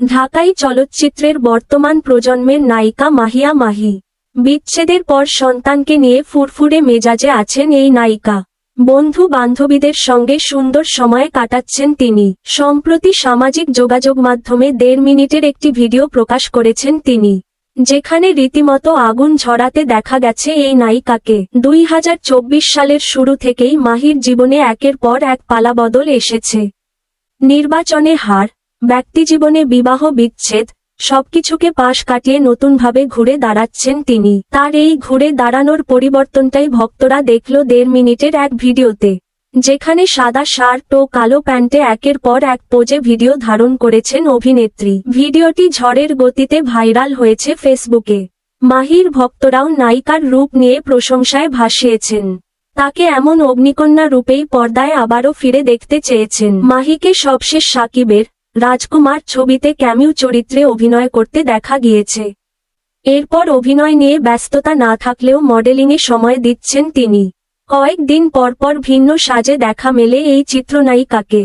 ঢাকাই চলচ্চিত্রের বর্তমান প্রজন্মের নায়িকা মাহিয়া মাহি। বিচ্ছেদের পর সন্তানকে নিয়ে ফুরফুরে মেজাজে আছেন এই নায়িকা। বন্ধু বান্ধবীদের সঙ্গে সুন্দর সময় কাটাচ্ছেন তিনি। সম্প্রতি সামাজিক যোগাযোগ মাধ্যমে 1.5 মিনিটের একটি ভিডিও প্রকাশ করেছেন তিনি, যেখানে রীতিমতো আগুন ঝরাতে দেখা গেছে এই নায়িকাকে। 2024 সালের শুরু থেকেই মাহির জীবনে একের পর এক পালাবদল এসেছে। নির্বাচনে হার, ব্যক্তিজীবনে বিবাহ বিচ্ছেদ, সবকিছুকে পাশ কাটিয়ে নতুনভাবে ঘুরে দাঁড়াচ্ছেন তিনি। তার এই ঘুরে দাঁড়ানোর পরিবর্তনটাই ভক্তরা দেখল 1.5 মিনিটের এক ভিডিওতে, যেখানে সাদা শার্ট ও কালো প্যান্টে একের পর এক পোজে ভিডিও ধারণ করেছেন অভিনেত্রী। ভিডিওটি ঝড়ের গতিতে ভাইরাল হয়েছে ফেসবুকে। মাহির ভক্তরাও নায়িকার রূপ নিয়ে প্রশংসায় ভাসিয়েছেন। তাকে এমন অগ্নিকন্যা রূপেই পর্দায় আবারও ফিরে দেখতে চেয়েছেন। মাহিকে সবশেষ সাকিবের রাজকুমার ছবিতে ক্যামিও চরিত্রে অভিনয় করতে দেখা গিয়েছে। এরপর অভিনয় নিয়ে ব্যস্ততা না থাকলেও মডেলিংয়ে সময় দিচ্ছেন তিনি। কয়েকদিন পরপর ভিন্ন সাজে দেখা মেলে এই চিত্রনায়িকাকে।